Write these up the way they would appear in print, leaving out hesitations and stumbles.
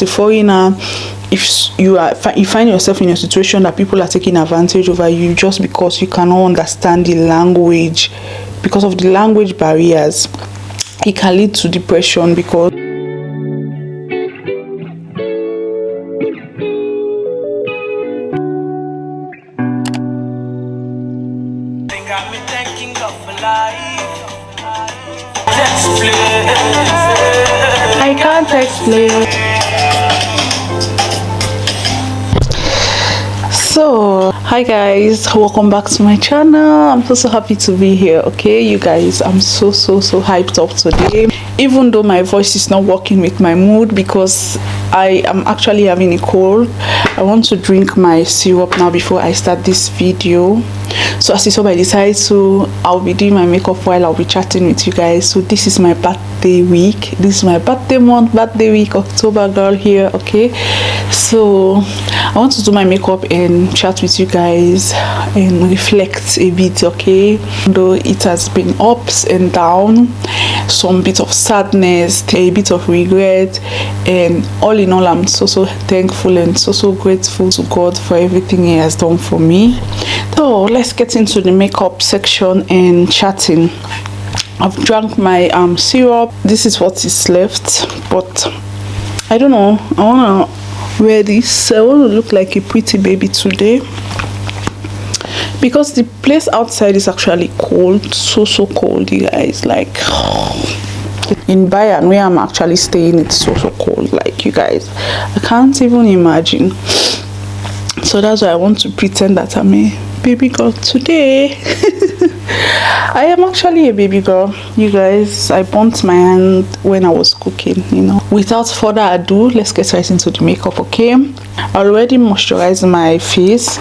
The foreigner, if you find yourself in a situation that people are taking advantage over you just because you cannot understand the language, because of the language barriers, it can lead to depression. Because I can't explain. So hi guys, welcome back to my channel. I'm so happy to be here. Okay, you guys, I'm so hyped up today, even though my voice is not working with my mood because I am actually having a cold. I want to drink my syrup now before I start this video. So as you saw, I decided to I'll be doing my makeup while I'll be chatting with you guys. So this is my birthday week, this is my birthday month, birthday week, October girl here. Okay, so I want to do my makeup and chat with you guys and reflect a bit. Okay, though it has been ups and downs, some bit of sadness, a bit of regret, and all in all, I'm so thankful and so grateful to God for everything He has done for me. So let's get into the makeup section and chatting. I've drank my syrup. This is what is left, but I don't know, I want to wear this. I want to look like a pretty baby today because the place outside is actually cold, so cold, you guys. Like in Bayern where I'm actually staying, it's so cold, like, you guys, I can't even imagine. So that's why I want to pretend that I'm a baby girl today. I am actually a baby girl, you guys. I burnt my hand when I was cooking, you know. Without further ado, let's get right into the makeup. Okay, I already moisturized my face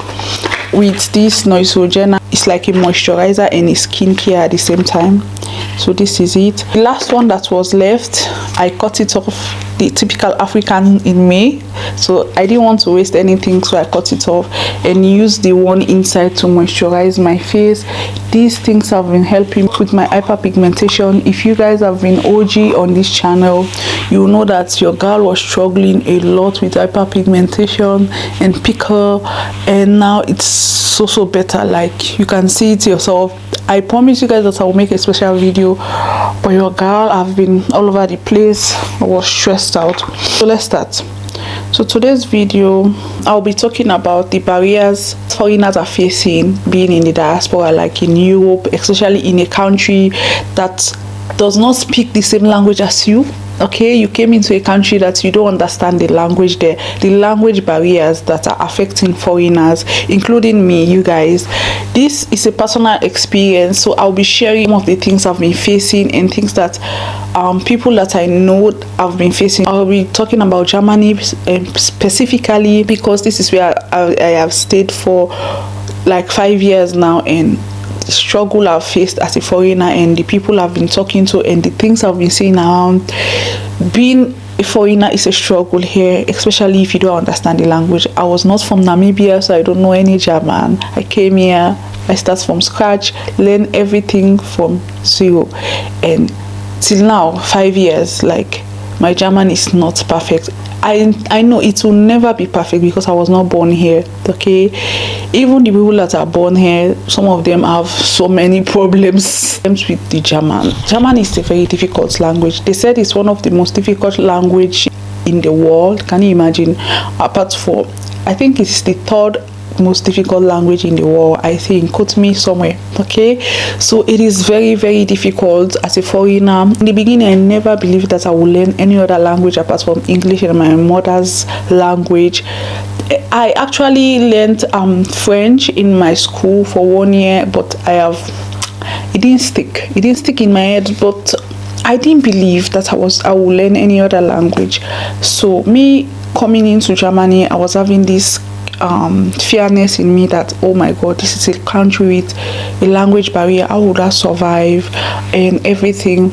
with this Neutrogena. It's like a moisturizer and a skincare at the same time. So this is it. The last one that was left, I cut it off, the typical African in May, so I didn't want to waste anything, so I cut it off and used the one inside to moisturize my face. These things have been helping with my hyperpigmentation. If you guys have been OG on this channel, you know that your girl was struggling a lot with hyperpigmentation and pickle, and now it's so better. Like, you can see it yourself. I promise you guys that I will make a special video, but your girl, I've been all over the place. I was stressed out. So let's start. So today's video, I'll be talking about the barriers foreigners are facing being in the diaspora, like in Europe, especially in a country that does not speak the same language as you. Okay, you came into a country that you don't understand the language there, the language barriers that are affecting foreigners, including me, you guys. This is a personal experience, so I'll be sharing some of the things I've been facing and things that people that I know have been facing. I'll be talking about Germany specifically because this is where I have stayed for like 5 years now, and struggle I've faced as a foreigner and the people I've been talking to and the things I've been seeing around. Being a foreigner is a struggle here, especially if you don't understand the language. I was not from Namibia, so I don't know any German. I came here, I start from scratch, learn everything from zero, and till now, 5 years, like, my German is not perfect. I know it will never be perfect because I was not born here. Okay, even the people that are born here, some of them have so many problems with the German. German is a very difficult language. They said it's one of the most difficult language in the world. Can you imagine? Apart from, I think it's the third most difficult language in the world, I think. Quote me somewhere. Okay, so it is very difficult as a foreigner. In the beginning, I never believed that I would learn any other language apart from English and my mother's language. I actually learned French in my school for 1 year, but it didn't stick in my head. But I didn't believe that I would learn any other language. So me coming into Germany, I was having this fearness in me that, oh my god, this is a country with a language barrier, how would I survive and everything.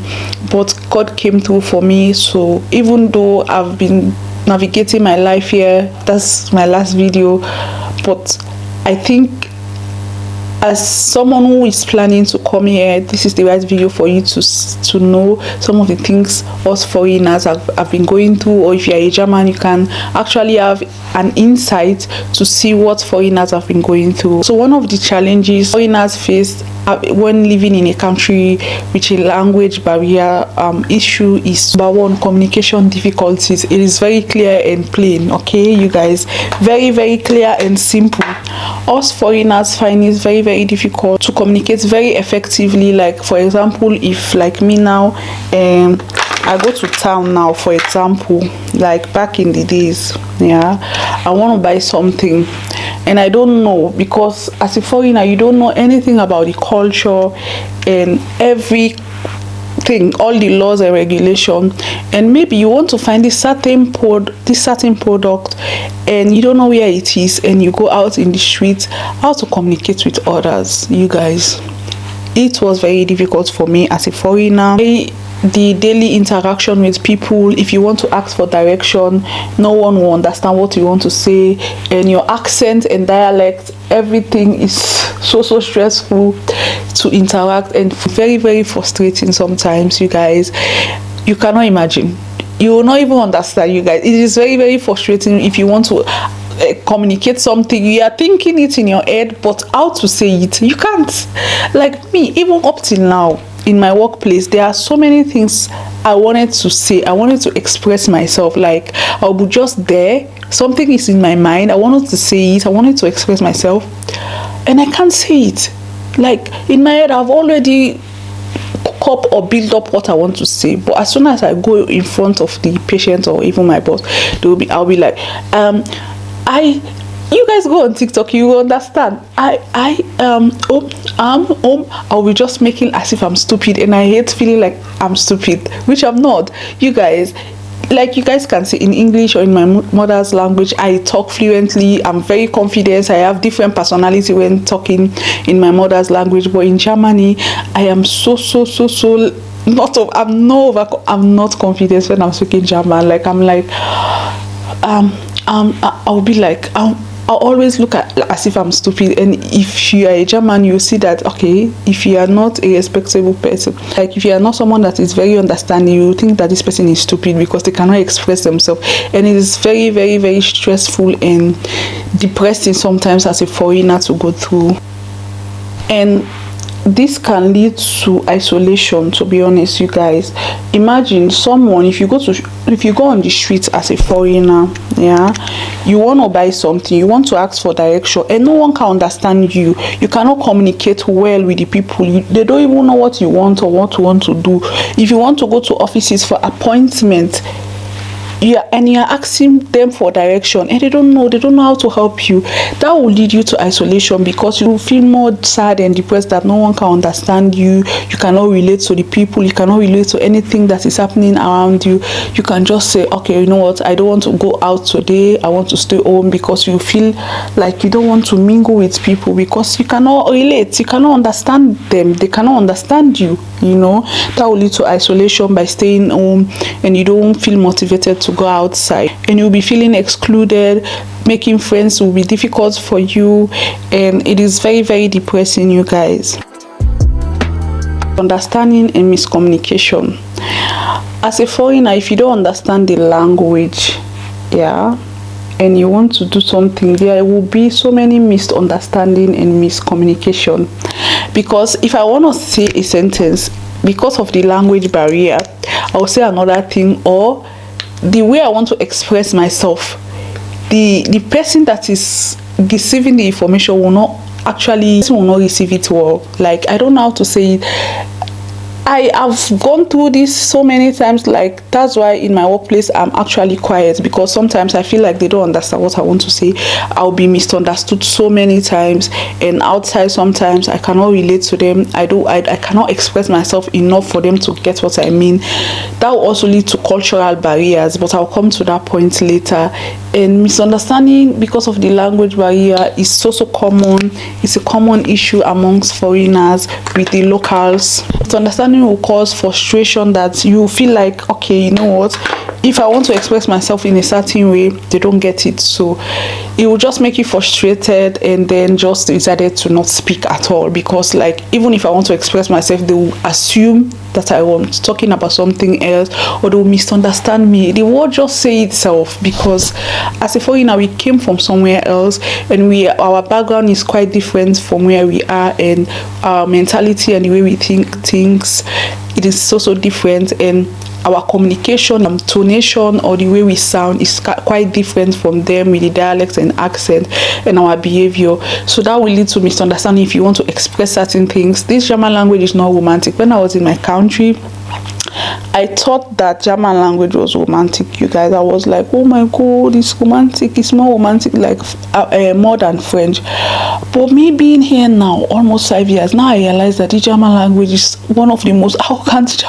But God came through for me. So even though I've been navigating my life here, that's my last video, but I think as someone who is planning to come here, this is the right video for you to know some of the things us foreigners have been going through. Or if you're a German, you can actually have an insight to see what foreigners have been going through. So one of the challenges foreigners face when living in a country with a language barrier issue is number one, communication difficulties. It is very clear and plain, okay, you guys, very, very clear and simple. Us foreigners find it very, very difficult to communicate very effectively. Like, for example, if like me now, I go to town now, for example, like back in the days, yeah, I want to buy something and I don't know, because as a foreigner you don't know anything about the culture and everything, all the laws and regulation, and maybe you want to find this certain product and you don't know where it is, and you go out in the streets, how to communicate with others. You guys, it was very difficult for me as a foreigner. The daily interaction with people, if you want to ask for direction, no one will understand what you want to say, and your accent and dialect, everything is so stressful to interact and very, very frustrating sometimes. You guys, you cannot imagine, you will not even understand. You guys, it is very, very frustrating if you want to communicate something, you are thinking it in your head, but how to say it, you can't. Like me, even up till now in my workplace, there are so many things I wanted to say, I wanted to express myself. Like, I'll be just there, something is in my mind, I wanted to say it, I wanted to express myself, and I can't say it. Like, in my head I've already up or build up what I want to say, but as soon as I go in front of the patient or even my boss, I'll be like, you guys go on TikTok, you will understand. I'll be just making as if I'm stupid, and I hate feeling like I'm stupid, which I'm not. You guys, like, you guys can see in English or in my mother's language, I talk fluently, I'm very confident, I have different personality when talking in my mother's language. But in Germany, I am I'm not confident when I'm speaking German. Like, I'll be like, I'll always look at as if I'm stupid. And if you are a German, you see that, okay, if you are not a respectable person, like if you are not someone that is very understanding, you think that this person is stupid because they cannot express themselves. And it is very, very, very stressful and depressing sometimes as a foreigner to go through. And this can lead to isolation, to be honest. You guys, imagine someone, if you go on the streets as a foreigner, yeah, you want to buy something, you want to ask for direction, and no one can understand you. You cannot communicate well with the people. They don't even know what you want or what you want to do. If you want to go to offices for appointment, and you're asking them for direction, and they don't know how to help you, that will lead you to isolation, because you will feel more sad and depressed that no one can understand you. You cannot relate to the people, you cannot relate to anything that is happening around you. You can just say, okay, you know what, I don't want to go out today, I want to stay home, because you feel like you don't want to mingle with people because you cannot relate, you cannot understand them, they cannot understand you. You know, that will lead to isolation by staying home, and you don't feel motivated to go outside, and you'll be feeling excluded. Making friends will be difficult for you, and it is very, very depressing, you guys. Understanding and miscommunication. As a foreigner, if you don't understand the language, yeah, and you want to do something, there will be so many misunderstanding and miscommunication. Because if I want to say a sentence, because of the language barrier, I'll say another thing, or the way I want to express myself, the person that is receiving the information will not receive it well. Like, I don't know how to say it. I have gone through this so many times. Like, that's why in my workplace I'm actually quiet, because sometimes I feel like they don't understand what I want to say. I'll be misunderstood so many times, and outside sometimes I cannot relate to them. I cannot express myself enough for them to get what I mean. That will also lead to cultural barriers, but I'll come to that point later. And misunderstanding because of the language barrier is so common. It's a common issue amongst foreigners with the locals. Misunderstanding misunderstanding will cause frustration, that you feel like, okay, you know what, if I want to express myself in a certain way, they don't get it, so it will just make you frustrated, and then just decided to not speak at all, because like, even if I want to express myself, they will assume that I was talking about something else, or they will misunderstand me. The word just say itself, because as a foreigner, we came from somewhere else, and our background is quite different from where we are, and our mentality and the way we think things, it is so different, and our communication, tonation, or the way we sound is quite different from them, with the dialect and accent and our behavior. So that will lead to misunderstanding if you want to express certain things. This German language is not romantic. When I was in my country, I thought that German language was romantic, you guys. I was like, oh my god, it's romantic. It's more romantic, like more than French. But me being here now almost 5 years now, I realize that the German language is one of the most arrogant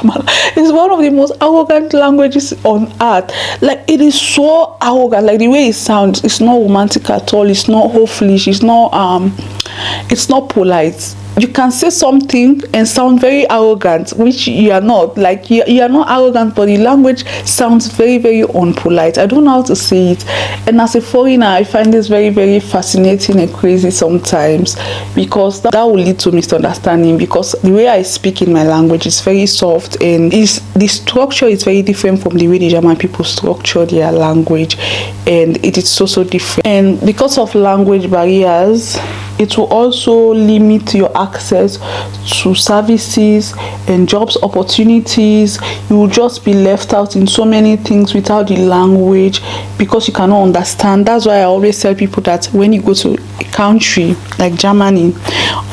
it's one of the most arrogant languages on earth. Like, it is so arrogant. Like, the way it sounds, it's not romantic at all. It's not hopeful. It's not polite. You can say something and sound very arrogant, which you are not. Like, you are not arrogant, but the language sounds very, very unpolite. I don't know how to say it. And as a foreigner, I find this very, very fascinating and crazy sometimes, because that will lead to misunderstanding, because the way I speak in my language is very soft, and the structure is very different from the way the German people structure their language, and it is so different. And because of language barriers, it will also limit your access to services and jobs opportunities. You will just be left out in so many things without the language, because you cannot understand. That's why I always tell people that when you go to a country like Germany,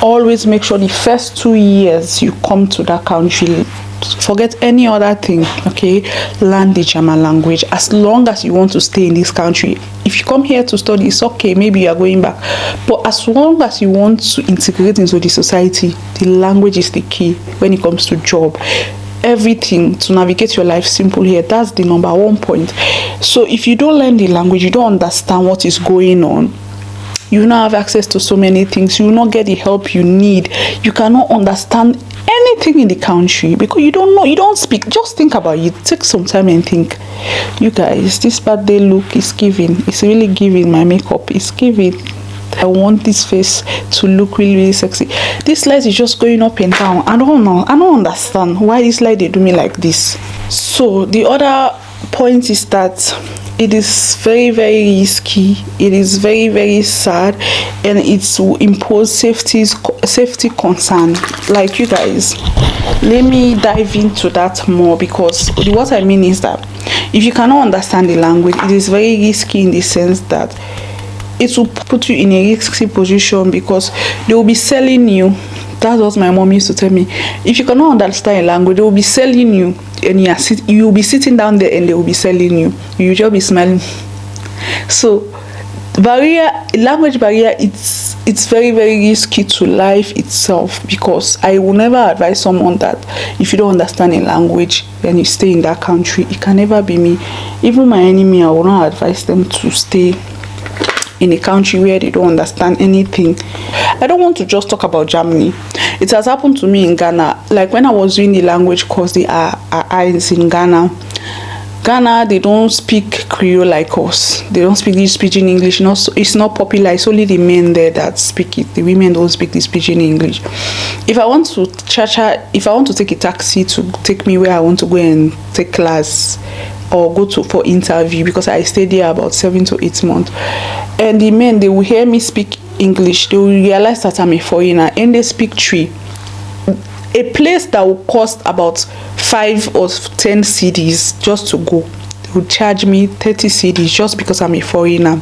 always make sure the first 2 years you come to that country, forget any other thing, okay, learn the German language. As long as you want to stay in this country, if you come here to study, it's okay, maybe you are going back, but as long as you want to integrate into the society, the language is the key when it comes to job, everything, to navigate your life simple here. That's the number one point. So if you don't learn the language, you don't understand what is going on, you will not have access to so many things, you will not get the help you need, you cannot understand anything in the country, because you don't know, you don't speak. Just think about it, take some time and think. You guys, this birthday look is giving, it's really giving. My makeup is giving. I want this face to look really, really sexy. This light is just going up and down. I don't know, I don't understand why this light they do me like this. So the other point is that it is very, very risky, it is very, very sad, and it will impose safety concern. Like, you guys, let me dive into that more, because what I mean is that if you cannot understand the language, it is very risky, in the sense that it will put you in a risky position, because they will be selling you. That's what my mom used to tell me. If you cannot understand a language, they will be selling you, and you will be sitting down there and they will be selling you. You just be smiling. So language barrier, it's very, very risky to life itself, because I will never advise someone that if you don't understand a language and you stay in that country, it can never be me. Even my enemy, I will not advise them to stay in a country where they don't understand anything. I don't want to just talk about Germany. It has happened to me in Ghana. Like, when I was doing the language course, the IELTS in Ghana, they don't speak Creole like us. They don't speak this pidgin English. It's not popular. It's only the men there that speak it. The women don't speak this pidgin English. If I want to take a taxi to take me where I want to go and take class, or go for interview, because I stayed there about 7 to 8 months, and the men, they will hear me speak English, they will realize that I'm a foreigner, and they speak 3. A place that will cost about 5 or 10 cedis just to go, they would charge me 30 cedis just because I'm a foreigner.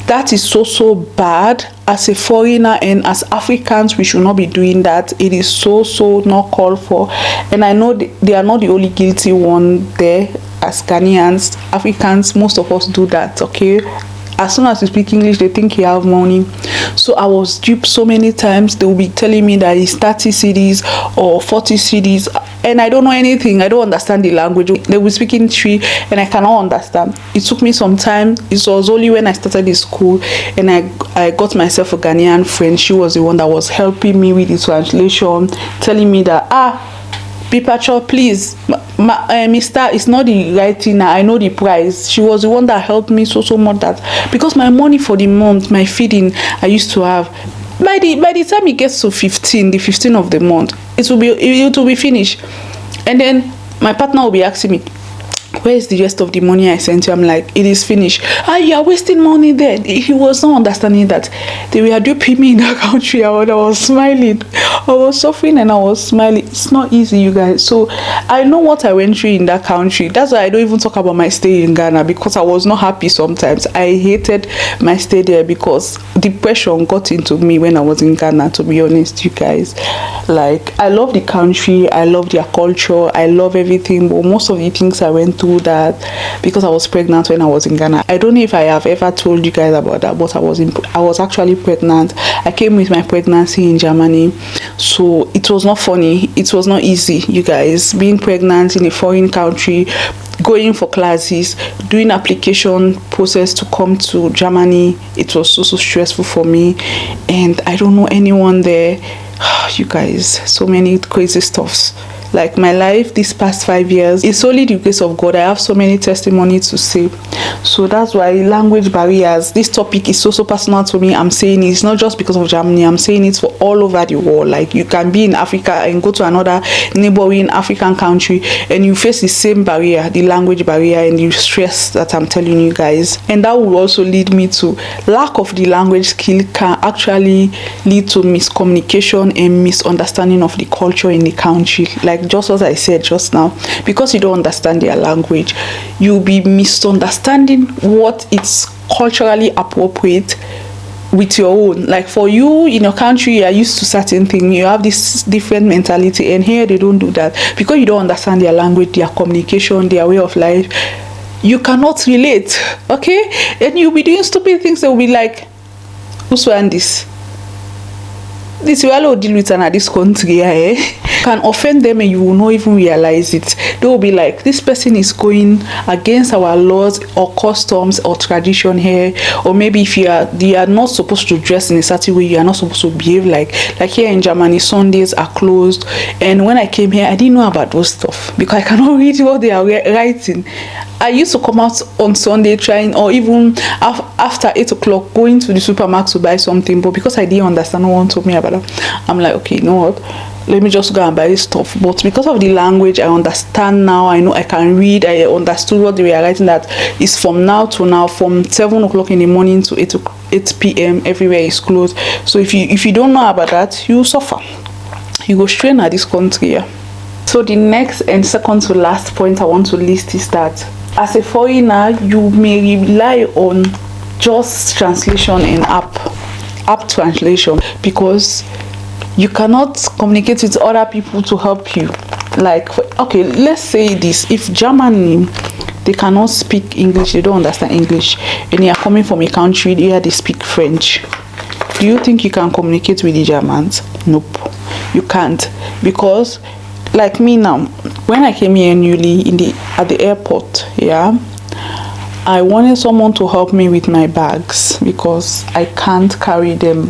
That is so bad. As a foreigner and as Africans, we should not be doing that. It is so not called for. And I know they are not the only guilty one there. As Ghanaians, Africans, most of us do that, okay? As soon as you speak English, they think you have money. So I was duped so many times. They will be telling me that it's 30 cedis or 40 cedis, and I don't know anything. I don't understand the language. They will speak in 3 and I cannot understand. It took me some time. It was only when I started the school and I got myself a Ghanaian friend. She was the one that was helping me with the translation, telling me that be patient, please. Mr. It's not the right thing now. I know the price. She was the one that helped me so much, that because my money for the month, my feeding I used to have, by the time it gets to the 15th of the month, it will be finished. And then my partner will be asking me, where is the rest of the money I sent you? I'm like, it is finished. You are wasting money there. He was not understanding that they were duping me in that country. I was smiling. I was suffering and I was smiling. It's not easy, you guys. So I know what I went through in that country. That's why I don't even talk about my stay in Ghana, because I was not happy sometimes. I hated my stay there because depression got into me when I was in Ghana, to be honest, you guys. Like, I love the country, I love their culture, I love everything, but most of the things I went through that because I was pregnant when I was in Ghana. I don't know if I have ever told you guys about that, but I was actually pregnant. I came with my pregnancy in Germany, so it was not funny. It was not easy, you guys. Being pregnant in a foreign country, going for classes, doing application process to come to Germany, it was so stressful for me, and I don't know anyone there. You guys, so many crazy stuffs. Like, my life this past 5 years, it's only the grace of God. I have so many testimonies to say. So that's why language barriers, this topic is so personal to me. I'm saying it's not just because of Germany, I'm saying it's for all over the world. Like, you can be in Africa and go to another neighboring African country and you face the same barrier, the language barrier, and the stress that I'm telling you guys. And that will also lead me to lack of the language skill can actually lead to miscommunication and misunderstanding of the culture in the country. Like, just as I said just now, because you don't understand their language, you'll be misunderstanding what is culturally appropriate with your own. Like, for you in your country, you are used to certain things, you have this different mentality, and here they don't do that because you don't understand their language, their communication, their way of life. You cannot relate, okay? And you'll be doing stupid things. They will be like, who's wearing this? This will deal with this country, eh? Can offend them and you will not even realize it. They will be like, this person is going against our laws or customs or tradition here. Or maybe if you are not supposed to dress in a certain way, you are not supposed to behave like here in Germany, Sundays are closed. And when I came here, I didn't know about those stuff because I cannot read what they are writing. I used to come out on Sunday trying, or even after 8 o'clock, going to the supermarket to buy something. But because I didn't understand, no one told me about that. I'm like, okay, you know what? Let me just go and buy this stuff. But because of the language, I understand now. I know I can read. I understood what they were writing, that is from now to now, from 7 o'clock in the morning to 8 p.m. everywhere is closed. So if you don't know about that, you suffer. You go strain at this country. Yeah. So the next and second to last point I want to list is that as a foreigner, you may rely on just translation and app translation, because you cannot communicate with other people to help you. Like, okay, let's say this: if Germany, they cannot speak English, they don't understand English, and you are coming from a country where they speak French, do you think you can communicate with the Germans? Nope, you can't. Because like me now, when I came here newly at the airport, yeah, I wanted someone to help me with my bags because I can't carry them.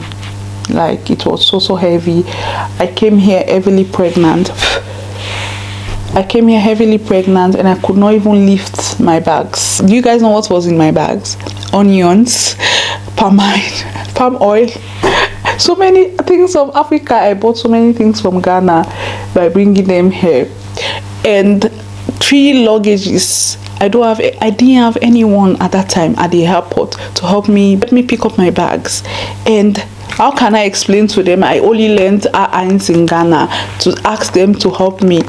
Like, it was so heavy. I came here heavily pregnant. And I could not even lift my bags. Do you guys know what was in my bags? Onions, palm oil, so many things from Africa. I bought so many things from Ghana by bringing them here. And 3 luggages. I didn't have anyone at that time at the airport to help me pick up my bags. And how can I explain to them? I only learned aunts in Ghana to ask them to help me.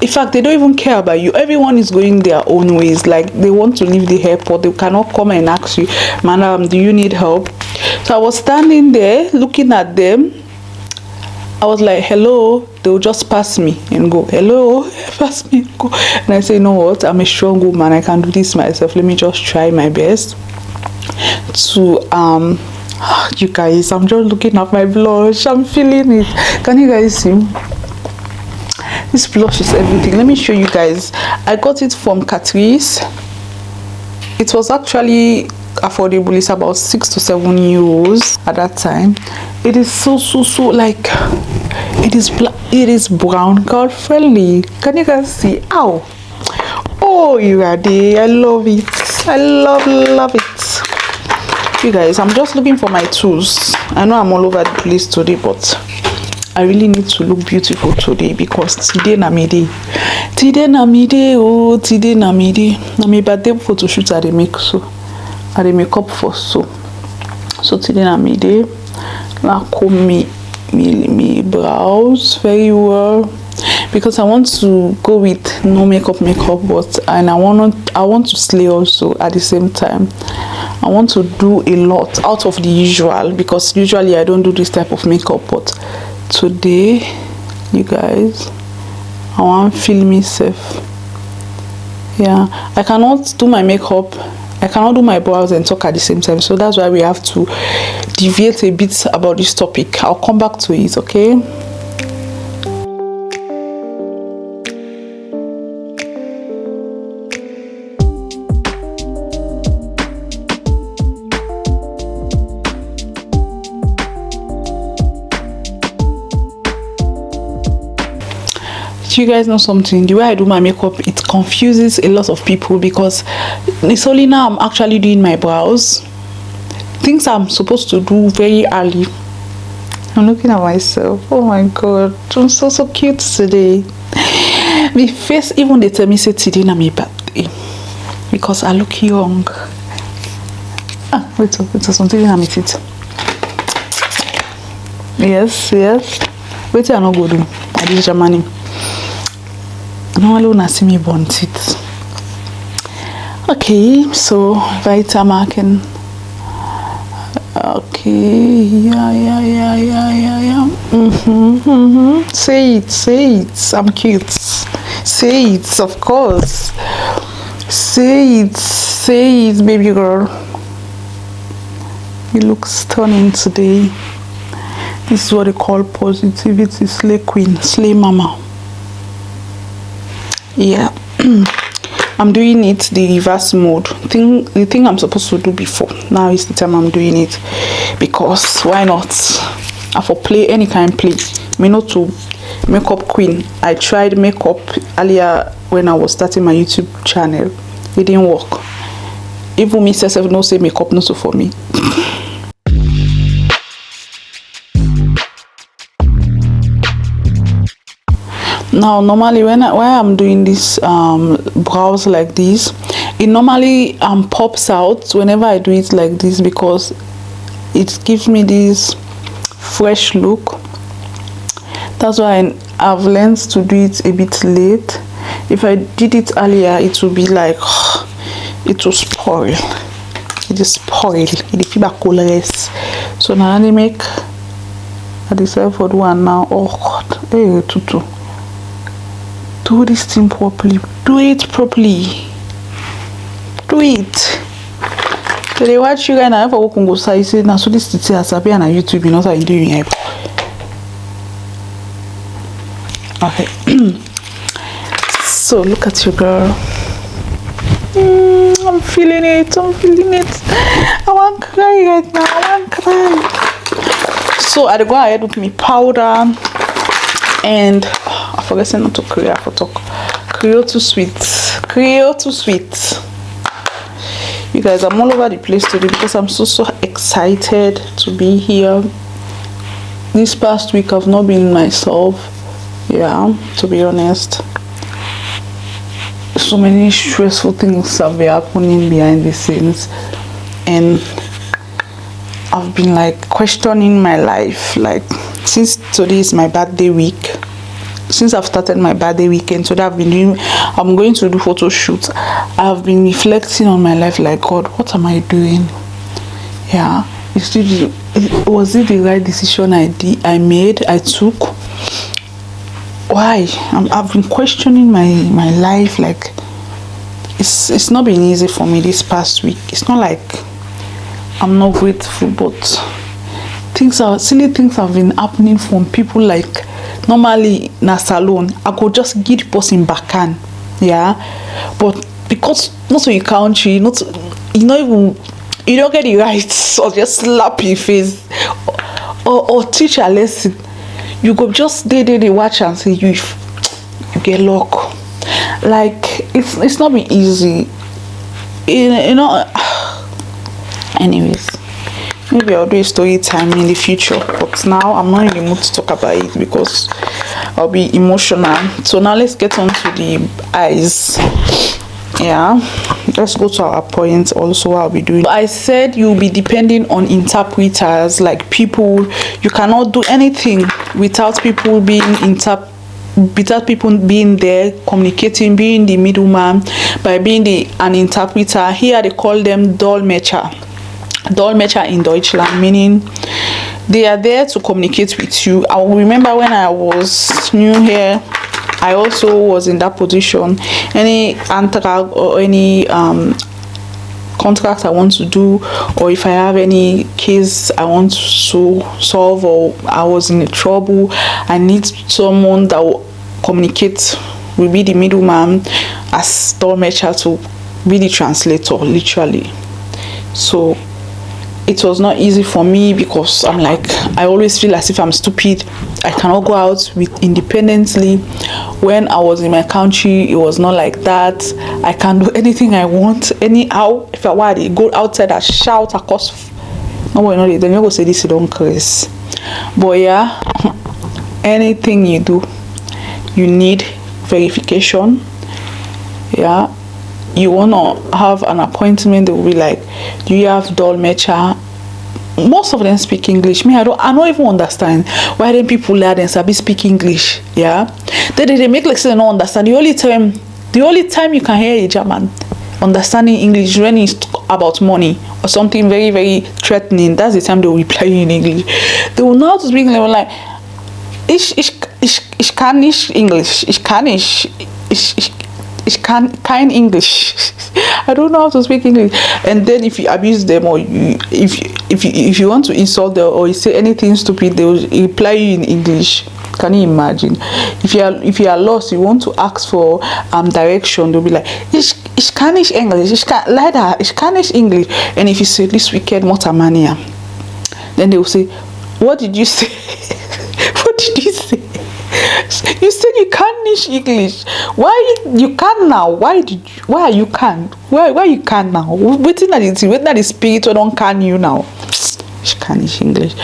In fact, they don't even care about you. Everyone is going their own ways. Like, they want to leave the airport. They cannot come and ask you, madam, do you need help? So I was standing there looking at them. I was like, hello. They'll just pass me and go, hello, pass me and go. And I say, you know what? I'm a strong woman. I can do this myself. Let me just try my best to you guys, I'm just looking at my blush. I'm feeling it. Can you guys see? This blush is everything. Let me show you guys. I got it from Catrice. It was actually affordable. It's about 6 to 7 euros at that time. It is so like, it is brown girl friendly. Can you guys see? Ow. Oh, you are there. I love it. I love it. You guys, I'm just looking for my tools. I know I'm all over the place today, but I really need to look beautiful today because today na me day. Today na me day. Oh, today na me day. Na me birthday photo shoot I dey make so. I dey make up for so. So today na me day. La comb me brows very well because I want to go with no makeup, but and I want to slay also at the same time. I want to do a lot out of the usual because usually I don't do this type of makeup, but today, you guys, I want to feel myself. Yeah, I cannot do my makeup, I cannot do my brows and talk at the same time, so that's why we have to deviate a bit about this topic. I'll come back to it, okay? You guys know something, the way I do my makeup, it confuses a lot of people because it's only now I'm actually doing my brows, things I'm supposed to do very early. I'm looking at myself, oh my god, I'm so cute today. My face, even they tell me say today na my birthday because I look young. Wait something in my teeth. Yes wait, I no go do I did Germany. No one see me born teeth. Okay, so Vitamarking. Okay, yeah. Say it. I'm cute. Say it, of course. Say it, baby girl. You look stunning today. This is what they call positivity. Slay queen, slay mama. Yeah. I'm doing it the reverse mode. The thing I'm supposed to do before. Now is the time I'm doing it. Because why not? I for play any kind play. Me not to makeup queen. I tried makeup earlier when I was starting my YouTube channel. It didn't work. Even me self no say makeup not so for me. Now normally when I'm doing this brows like this, it normally pops out whenever I do it like this because it gives me this fresh look. That's why I've learned to do it a bit late. If I did it earlier, it would be like it will spoil. It is spoil. It feel like colorless. So now I make I decide for one now. Oh god, hey tutu. Do this thing properly. Do it properly. Do it. So they watch you guys. I have a walk on go side. Say now so this is as I be on YouTube. You know what I'm doing here. Okay. So look at you, girl. I'm feeling it. I want to cry right now. I want to cry. So I go ahead with me powder and. I forgot not to create for talk. Creole too sweet. You guys, I'm all over the place today because I'm so excited to be here. This past week I've not been myself. Yeah, to be honest. So many stressful things have been happening behind the scenes, and I've been like questioning my life. Like since today is my birthday week. Since I've started my birthday weekend, so that I'm going to do photo shoots. I've been reflecting on my life like, God, what am I doing? Yeah, was it the right decision I took? Why? I've been questioning my life. Like it's not been easy for me this past week. It's not like I'm not grateful, but silly things have been happening from people. Like normally na salon I could just give the person backhand, yeah, but because not so your country, you don't get the rights or just slap your face or teach a lesson. you go just they watch and say you get luck. Like it's not be easy, you know. Anyways, maybe I'll do a story time in the future, but now I'm not in the mood to talk about it because I'll be emotional. So now let's get on to the eyes. Yeah, let's go to our points. Also, I'll be doing, I said you'll be depending on interpreters, like people. You cannot do anything without people being without people being there, communicating, being the middleman, by being an interpreter. Here they call them Dolmetscher in Deutschland, meaning they are there to communicate with you. I remember when I was new here, I also was in that position. Any Antrag or any contract I want to do, or if I have any case I want to solve, or I was in a trouble, I need someone that will communicate, will be the middleman as Dolmetscher, to be the translator, literally. So it was not easy for me because I'm like, I always feel as if I'm stupid. I cannot go out with independently. When I was in my country, it was not like that. I can do anything I want anyhow. If I want to go outside and shout across, no, we're not. Then you go say this, you don't curse. But yeah, anything you do, you need verification. Yeah, you want to have an appointment, they will be like, do you have Dolmetscher? Most of them speak English. Me, I don't even understand why then people learn and sabi speak English. Yeah, they make like say they don't understand. The only time you can hear a German understanding English when it's about money or something very, very threatening. That's the time they will reply you in English. They will know how to speak. They will like, ich kann nicht English. Ich can kind English. I don't know how to speak English. And then if you abuse them, or if you want to insult them, or you say anything stupid, they will reply you in English. Can you imagine? If you are lost, you want to ask for direction, they'll be like, ich kann nicht English, ich kann nicht English. And if you say this wicked Motamania, then they will say, what did you say? What did you say? You said you can't teach English. Why you can now? Why you can't? Why you can't now? Waiting that the spirit don't can you now. You can't teach English.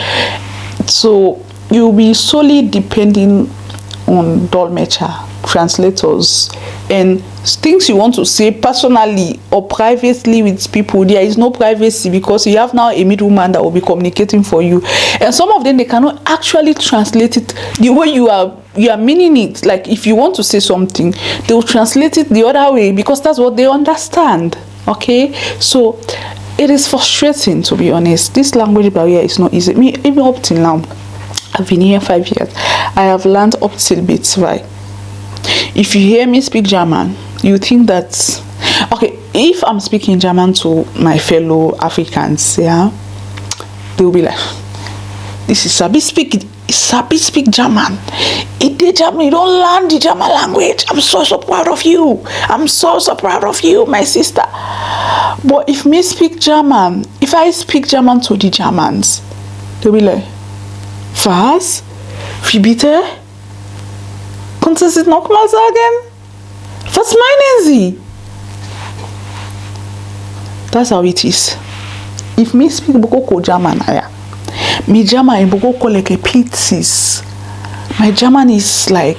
So you'll be solely depending on Dolmetscher, translators, and things you want to say personally or privately with people. There is no privacy because you have now a middleman that will be communicating for you, and some of them they cannot actually translate it the way you are meaning it. Like if you want to say something, they will translate it the other way because that's what they understand. Okay, so it is frustrating, to be honest. This language barrier is not easy. Me, even up till now, I've been here 5 years. I have learned up till bits, right? If you hear me speak German, you think that, okay, if I'm speaking German to my fellow Africans, yeah, they'll be like, this is Sabi speak German. It did German, you don't learn the German language. I'm so proud of you. I'm so proud of you, my sister. But if me speak German, if I speak German to the Germans, they'll be like, was? Wie bitte? Kannst du es nochmal sagen? Was meinen Sie? That's how it is. If me speak Bokoko German, me German in Bokoko like a pieces. My German is like,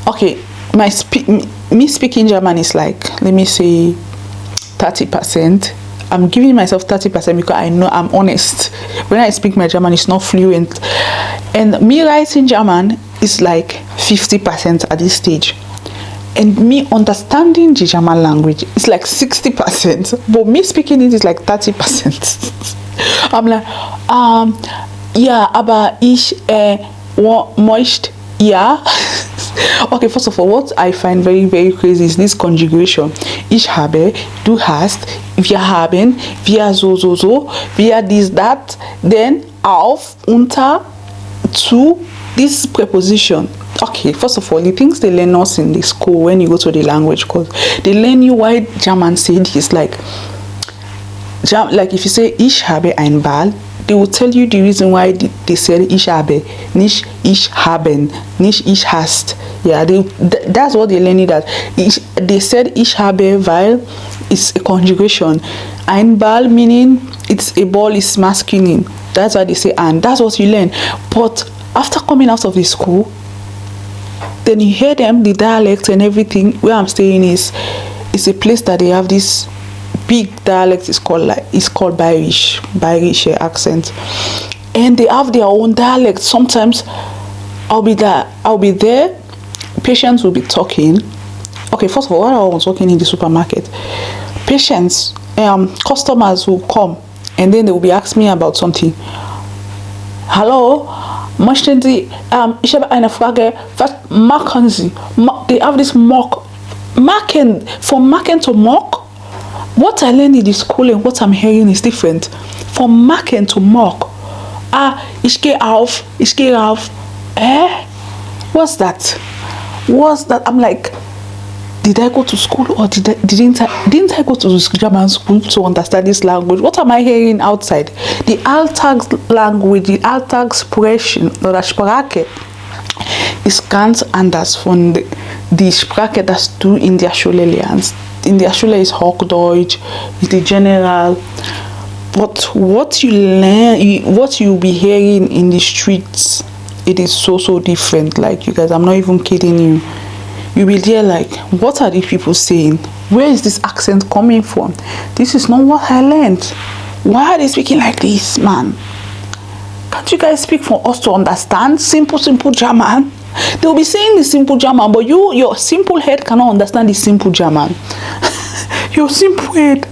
okay, me speaking German is like, let me say 30%. I'm giving myself 30% because I know I'm honest. When I speak my German, it's not fluent. And me writing German is like 50% at this stage. And me understanding the German language is like 60%. But me speaking it is like 30%. I'm like, ja, aber ich möchte, ja. Okay, first of all, what I find very, very crazy is this conjugation. Ich habe, du hast, wir haben, wir so, wir dies, that, then auf, unter, zu, this preposition. Okay, first of all, the things they learn us in the school when you go to the language course, they learn you why German say this, like if you say, ich habe ein Ball, they will tell you the reason why they said ich habe, nicht ich haben, nicht ich hast. Yeah, that's what they're learning, that they said ich habe weil it's a conjugation. Ein Ball meaning it's a ball is masculine. That's why they say and. That's what you learn. But after coming out of the school, then you hear them, the dialect and everything. Where I'm staying is a place that they have this big dialect. It's called Bayerisch accent, and they have their own dialect. Sometimes I'll be there. Patients will be talking. Okay, first of all, while I was working in the supermarket, patients, customers will come, and then they will be asking me about something. Hello, möchten Sie, ich habe eine Frage, was machen Sie? They have this marken, from marken to mock. What I learned in the school and what I'm hearing is different. From marken to mock. Ich gehe auf. What's that? I'm like, did I go to school or didn't I go to German school to understand this language? What am I hearing outside? The Alltags language, the Alltagssprechen oder Sprache ist ganz anders von die Sprache, das du in der Schule lernst. In der Schule ist Hochdeutsch, ist die General. But what you learn, what you'll be hearing in the streets, it is so different. Like, you guys, I'm not even kidding you. You'll be there like, what are these people saying? Where is this accent coming from? This is not what I learned. Why are they speaking like this, man? Can't you guys speak for us to understand simple German? They'll be saying the simple German, but your simple head cannot understand the simple German. Your simple head,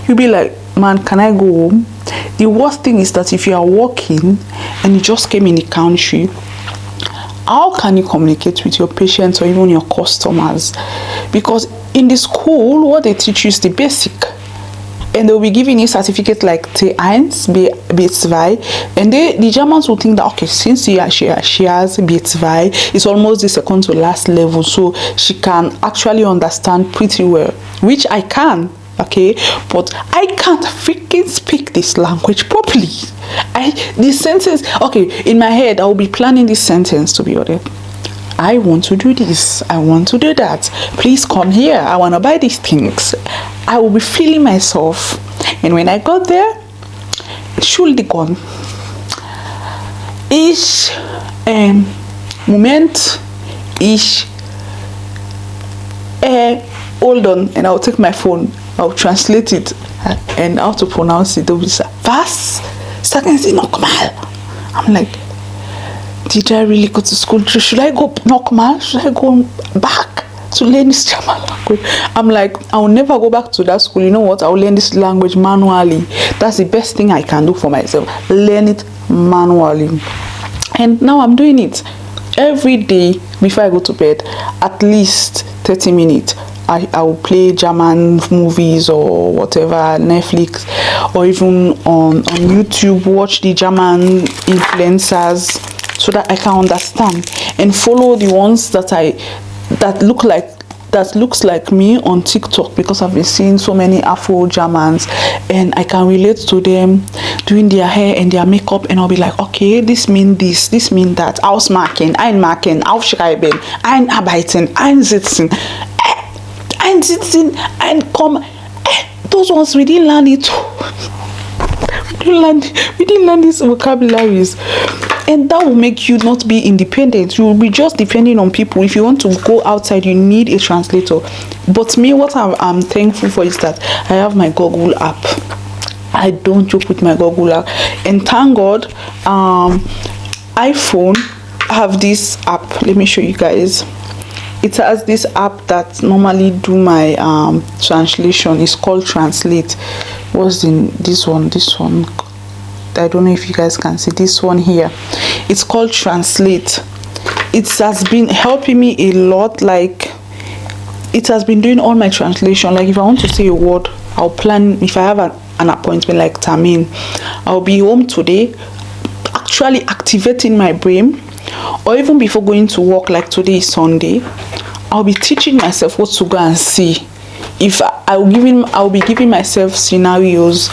you'll be like, man, can I go home? The worst thing is that if you are working and you just came in the country, how can you communicate with your patients or even your customers? Because in the school, what they teach you is the basic. And they'll be giving you certificates like T1, B2, and the Germans will think that, okay, since she has B2, it's almost the second to last level, so she can actually understand pretty well, which I can, okay, but I can't freaking speak this language properly. This sentence, okay, in my head, I'll be planning this sentence to be honest. I want to do this, I want to do that, please come here, I want to buy these things. I will be feeling myself, and when I got there, Entschuldigung, Moment, hold on, and I'll take my phone, I'll translate it, and how to pronounce it. They'll be like, was? Sagen Sie nochmal. I'm like, did I really go to school? Should I go nochmal? Should I go back to learn this German language? I'm like, I'll never go back to that school. You know what? I'll learn this language manually. That's the best thing I can do for myself. Learn it manually. And now I'm doing it every day before I go to bed. At least 30 minutes. I will play German movies or whatever, Netflix, or even on YouTube, watch the German influencers so that I can understand and follow the ones that looks like me on TikTok, because I've been seeing so many Afro Germans and I can relate to them doing their hair and their makeup, and I'll be like, okay, this mean this mean that. Ausmachen, einmachen, aufschreiben, einarbeiten, einsitzen, einsitzen, einkommen. Those ones we didn't learn it. We didn't learn these vocabularies. And that will make you not be independent. You will be just depending on people. If you want to go outside, you need a translator. But me, what I'm thankful for is that I have my Google app. I don't joke with my Google app. And thank God, iPhone have this app. Let me show you guys. It has this app that normally do my translation. It's called Translate. What's in this one? I don't know if you guys can see this one here. It's called Translate. It has been helping me a lot. Like, it has been doing all my translation. Like, if I want to say a word, I'll plan. If I have an appointment like Tamin, I'll be home today, actually activating my brain. Or even before going to work, like today is Sunday, I'll be teaching myself what to go and see. If I'll be giving myself scenarios,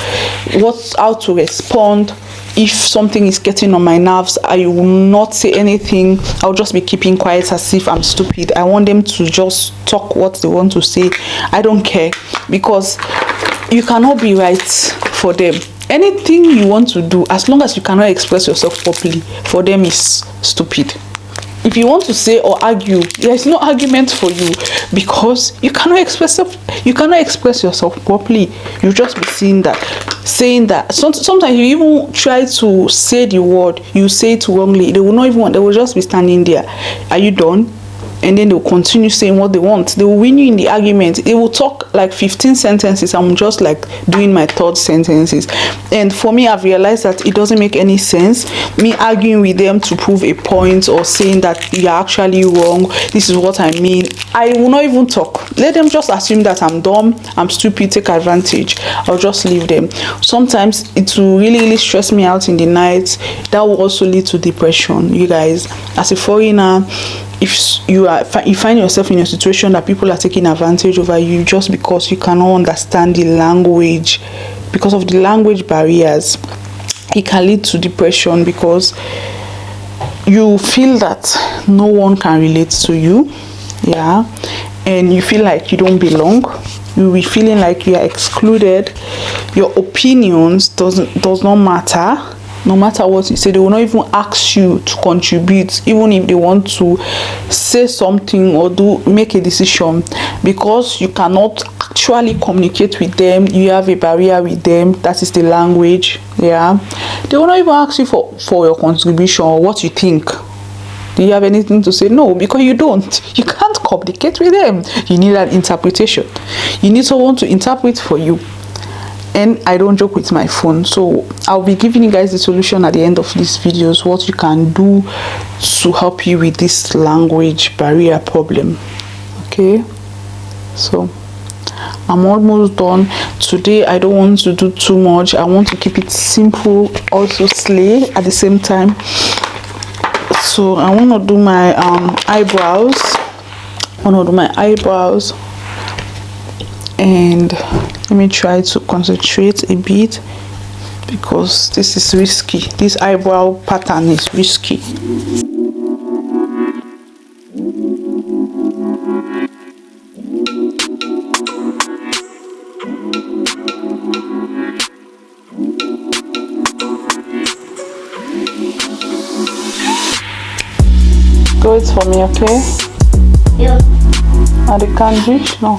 how to respond if something is getting on my nerves, I will not say anything. I'll just be keeping quiet as if I'm stupid. I want them to just talk what they want to say. I don't care, because you cannot be right for them. Anything you want to do, as long as you cannot express yourself properly, for them is stupid. If you want to say or argue, there is no argument for you, because you cannot express yourself properly. You just be saying that. Sometimes you even try to say the word, you say it wrongly. They will not even. They will just be standing there. Are you done? And then they'll continue saying what they want. They will win you in the argument. They will talk like 15 sentences. I'm just like doing my third sentences. And for me, I've realized that it doesn't make any sense. Me arguing with them to prove a point or saying that you're actually wrong. This is what I mean. I will not even talk. Let them just assume that I'm dumb, I'm stupid, take advantage. I'll just leave them. Sometimes it will really stress me out in the night. That will also lead to depression, you guys. As a foreigner, if you find yourself in a situation that people are taking advantage over you just because you cannot understand the language, because of the language barriers, it can lead to depression, because you feel that no one can relate to you, and you feel like you don't belong. You'll be feeling like you are excluded. Your opinions does not matter. No matter what you say, they will not even ask you to contribute, even if they want to say something or make a decision, because you cannot actually communicate with them. You have a barrier with them, that is the language. They will not even ask you for your contribution or what you think. Do you have anything to say? No, because you don't. You can't communicate with them. You need an interpretation. You need someone to interpret for you. And I don't joke with my phone, so I'll be giving you guys the solution at the end of these videos, what you can do to help you with this language barrier problem. Okay, so I'm almost done. Today I don't want to do too much. I want to keep it simple, also slay at the same time. So I want to do my eyebrows. And let me try to concentrate a bit, because this is risky. This eyebrow pattern is risky. Do it for me, okay? Yeah. Are they can't reach? No.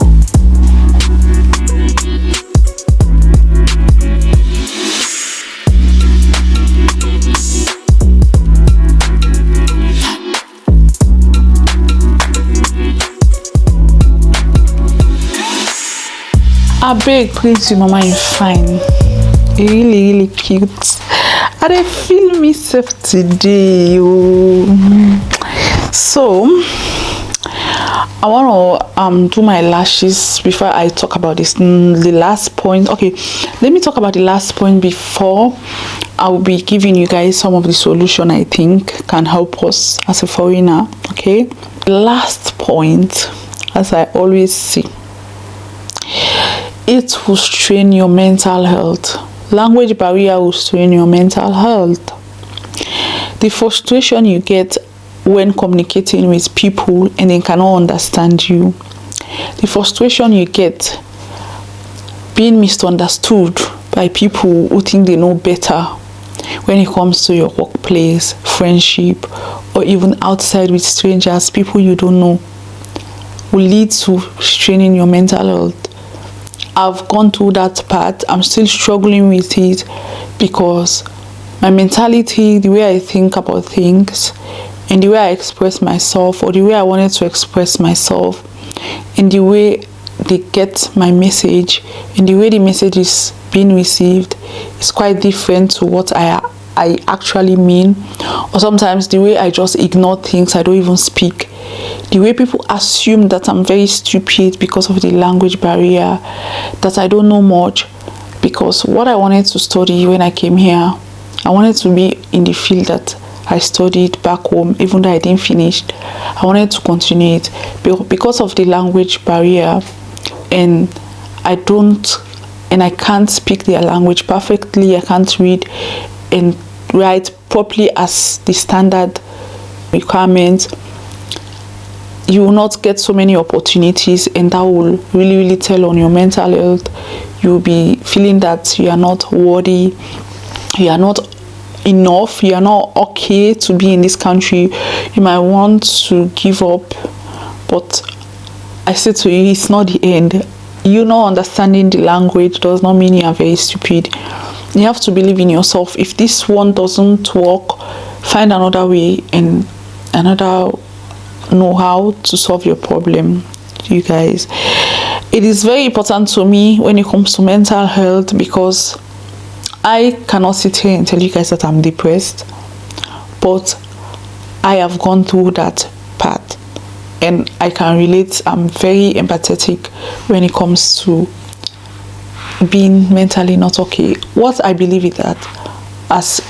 I beg, please, you mama, you fine. Really cute. And I feel myself today. So I want to do my lashes before I talk about this. The last point. Okay, let me talk about the last point before I will be giving you guys some of the solution I think can help us as a foreigner. Okay, the last point, as I always say, it will strain your mental health. Language barrier will strain your mental health. The frustration you get when communicating with people and they cannot understand you. The frustration you get being misunderstood by people who think they know better when it comes to your workplace, friendship, or even outside with strangers, people you don't know, will lead to straining your mental health. I've gone through that part. I'm still struggling with it, because my mentality, the way I think about things, and the way I express myself, or the way I wanted to express myself, and the way they get my message, and the way the message is being received is quite different to what I actually mean. Or sometimes the way I just ignore things, I don't even speak. The way people assume that I'm very stupid because of the language barrier, that I don't know much, because what I wanted to study when I came here, I wanted to be in the field that I studied back home, even though I didn't finish. I wanted to continue it, because of the language barrier, and I can't speak their language perfectly. I can't read and write properly as the standard requirement, you will not get so many opportunities, and that will really tell on your mental health. You'll be feeling that you are not worthy, you are not enough, you are not okay to be in this country. You might want to give up, but I say to you, it's not the end. You not understanding the language does not mean you are very stupid. You have to believe in yourself. If this one doesn't work, find another way and another know-how to solve your problem, you guys. It is very important to me when it comes to mental health, because I cannot sit here and tell you guys that I'm depressed, but I have gone through that part and I can relate. I'm very empathetic when it comes to being mentally not okay. What I believe is that as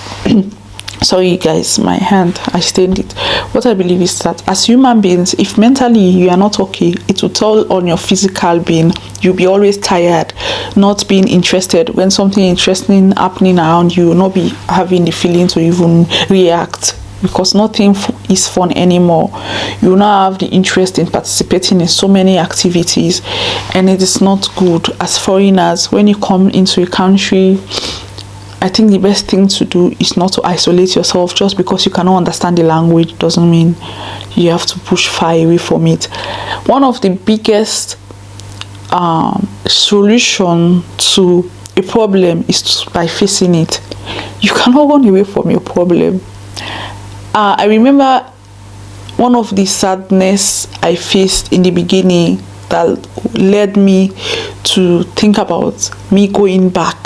sorry guys, my hand, I stained it. What I believe is that as human beings, if mentally you are not okay, it will tell on your physical being. You'll be always tired, not being interested. When something interesting happening around you, will not be having the feeling to even react, because nothing is fun anymore. You will not have the interest in participating in so many activities, and it is not good. As foreigners, when you come into a country, I think the best thing to do is not to isolate yourself. Just because you cannot understand the language doesn't mean you have to push far away from it. One of the biggest solution to a problem is by facing it. You cannot run away from your problem. I remember one of the sadness I faced in the beginning that led me to think about me going back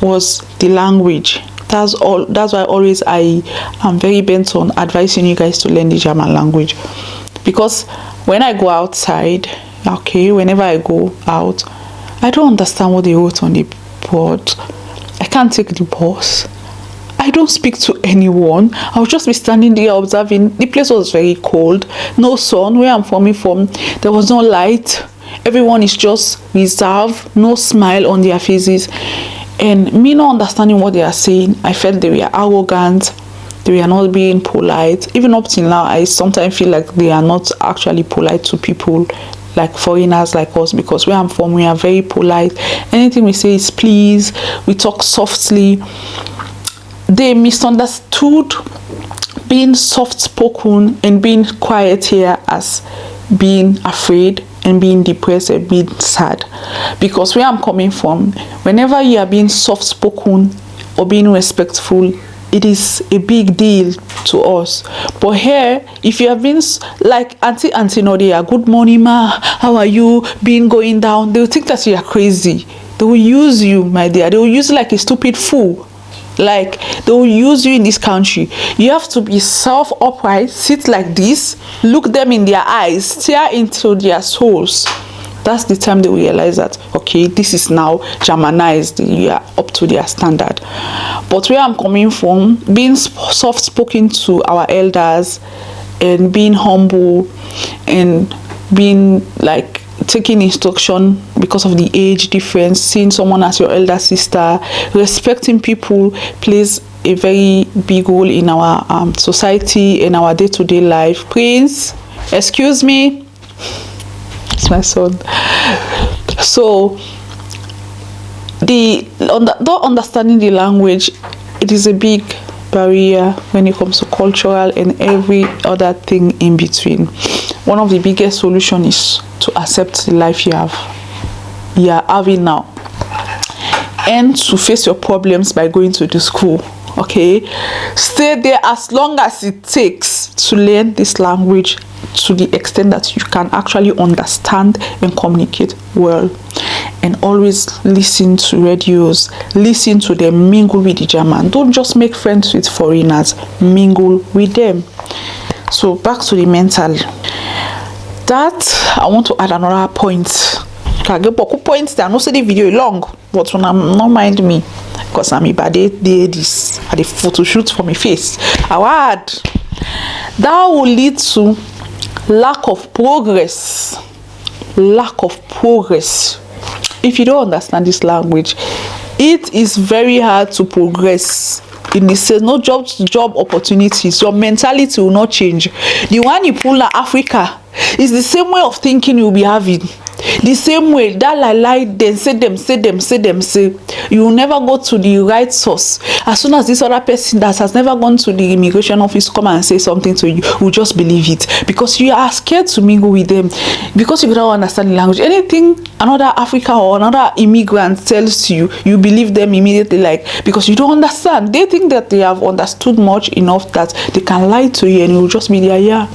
was the language. That's why always I am very bent on advising you guys to learn the German language, because when I go outside, whenever I go out, I don't understand what they wrote on the board. I can't take the bus. I don't speak to anyone. I'll just be standing there observing. The place was very cold, no sun. Where I'm from, there was no light. Everyone is just reserved, no smile on their faces. And me not understanding what they are saying, I felt they were arrogant, they were not being polite. Even up till now, I sometimes feel like they are not actually polite to people like foreigners like us, because where I'm from, we are very polite. Anything we say is please, we talk softly. They misunderstood being soft-spoken and being quiet here as being afraid and being depressed and being sad. Because where I'm coming from, whenever you are being soft-spoken or being respectful, it is a big deal to us. But here, if you have been like Auntie Nodia, good morning ma, how are you, been going down, they will think that you are crazy. They will use you, my dear. They will use you like a stupid fool. Like, they will use you in this country. You have to be self-upright, sit like this, look them in their eyes, stare into their souls. That's the time they will realize that, okay, this is now Germanized, you are up to their standard. But where I'm coming from, being soft-spoken to our elders and being humble and being like taking instruction because of the age difference, seeing someone as your elder sister, respecting people plays a very big role in our society and our day-to-day life. Prince, excuse me, it's my son. So not understanding the language, it is a big barrier when it comes to cultural and every other thing in between. One of the biggest solutions is to accept the life you are having now, and to face your problems by going to the school. Okay, stay there as long as it takes to learn this language to the extent that you can actually understand and communicate well. And always listen to radios, listen to them, mingle with the German. Don't just make friends with foreigners, mingle with them. So back to the mental. That I want to add another point. I get points that I know say the video long, but when I'm not mind me, because I'm about this at the photo shoot for my face. Award that will lead to lack of progress. If you don't understand this language, it is very hard to progress. in the sales, no job opportunities. Your mentality will not change. The one you pull na Africa is the same way of thinking you'll be having. The same way that lie then say you will never go to the right source. As soon as this other person that has never gone to the immigration office come and say something to you, will just believe it, because you are scared to mingle with them, because you don't understand the language. Anything another Africa or another immigrant tells you, you believe them immediately, like, because you don't understand. They think that they have understood much enough that they can lie to you, and you will just be there. Yeah,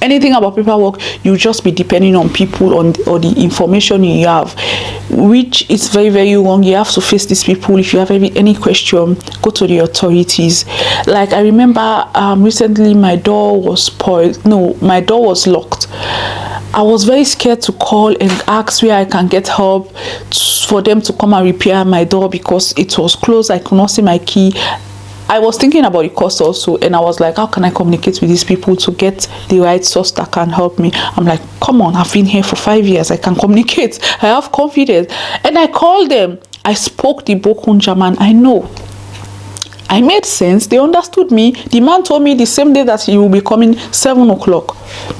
anything about paperwork, you just be depending on people or the information you have, which is very, very wrong. You have to face these people. If you have any question, go to the authorities. Like, I remember recently my door was my door was locked. I was very scared to call and ask where I can get help for them to come and repair my door, because it was closed. I could not see my key. I was thinking about the cost also, and I was like, how can I communicate with these people to get the right source that can help me? I'm like, come on, I've been here for 5 years. I can communicate. I have confidence. And I called them. I spoke the broken German. I know. I made sense. They understood me. The man told me the same day that he will be coming 7 o'clock.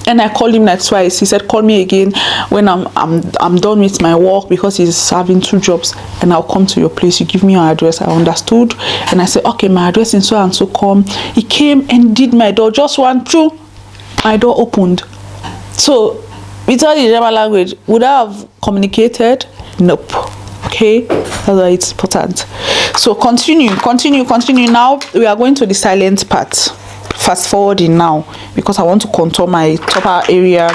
And I called him like twice. He said, call me again when I'm done with my work, because he's having 2 jobs, and I'll come to your place. You give me your address. I understood. And I said, okay, my address is so and so. Come. He came and did my door. Just one through. My door opened. So without the German language, would I have communicated? Nope. Okay, that's why it's important. So continue. Now we are going to the silent part. Fast forwarding now, because I want to contour my topper area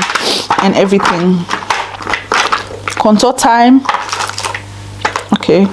and everything. Contour time. Okay.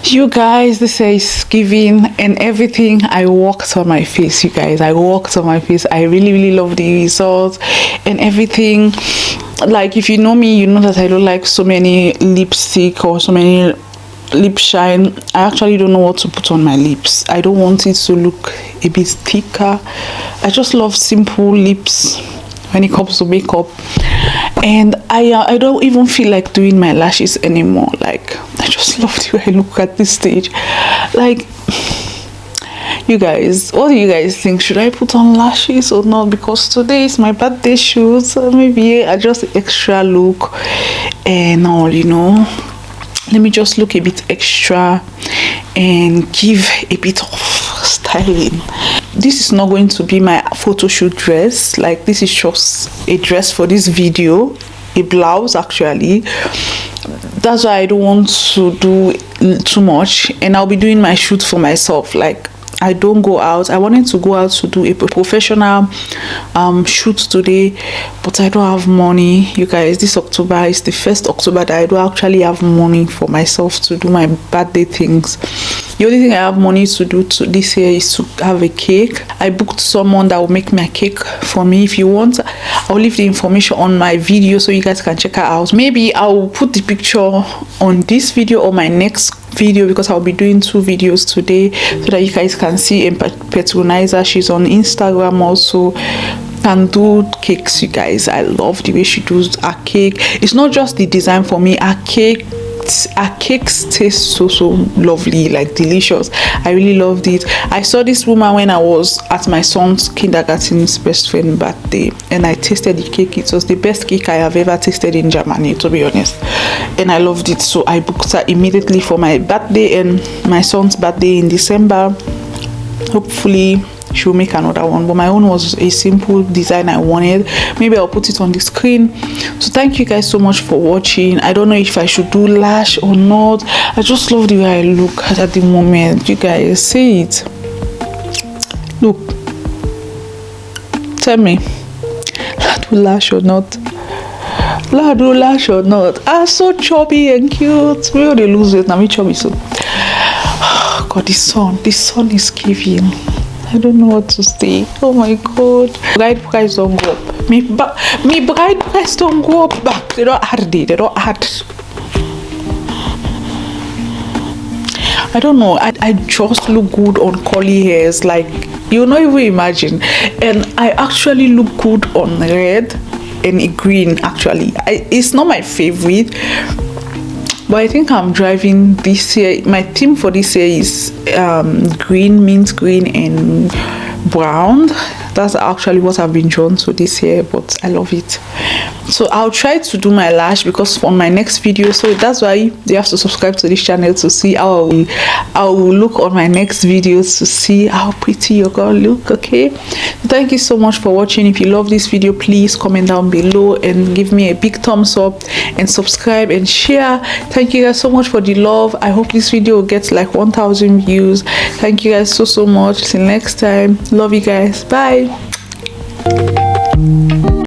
You guys, this is giving, and everything. I walked on my face, you guys. I walked on my face. I really love the results and everything. Like, if you know me, you know that I don't like so many lipstick or so many lip shine. I actually don't know what to put on my lips. I don't want it to look a bit thicker. I just love simple lips when it comes to makeup. And I don't even feel like doing my lashes anymore. Like, I just love the way I look at this stage. Like, you guys, what do you guys think? Should I put on lashes or not? Because today is my birthday shoot, so maybe I just extra look and all, you know. Let me just look a bit extra and give a bit of styling. This is not going to be my photo shoot dress. Like, this is just a dress for this video, a blouse actually. That's why I don't want to do too much, and I'll be doing my shoot for myself. Like, I don't go out. I wanted to go out to do a professional shoot today, but I don't have money. You guys, this October is the first October that I don't actually have money for myself to do my birthday things. The only thing I have money to do this year is to have a cake. I booked someone that will make my cake for me. If you want, I'll leave the information on my video so you guys can check her out. Maybe I'll put the picture on this video or my next video, because I'll be doing 2 videos today so that you guys can see and patronize her. She's on Instagram also. Can do cakes, you guys. I love the way she does her cake. It's not just the design for me. Her cakes taste so lovely, like delicious. I really loved it. I saw this woman when I was at my son's kindergarten's best friend birthday, and I tasted the cake. It was the best cake I have ever tasted in Germany, to be honest, and I loved it. So I booked her immediately for my birthday and my son's birthday in December. Hopefully she'll make another one, but my own was a simple design I wanted. Maybe I'll put it on the screen. So thank you guys so much for watching. I don't know if I should do lash or not. I just love the way I look at the moment. You guys see it? Look, tell me, do lash or not? Do lash or not? I'm so chubby and cute. We already lose weight now. Me chubby so. God, this sun is giving. I don't know what to say. Oh my god. Bride price don't go up. Me bride price don't go up back. They don't add it. They don't add. I don't know. I just look good on curly hairs. Like, you not even imagine. And I actually look good on red and green. Actually, it's not my favorite, but I think I'm driving this year. My theme for this year is green, mint green, and brown. That's actually what I've been drawn to this year, but I love it. So I'll try to do my lash because for my next video, so that's why you have to subscribe to this channel to see how I will look on my next videos, to see how pretty your girl look. Okay, thank you so much for watching. If you love this video, please comment down below and give me a big thumbs up and subscribe and share. Thank you guys so much for the love. I hope this video gets like 1,000 views. Thank you guys so much. Till next time, love you guys. Bye.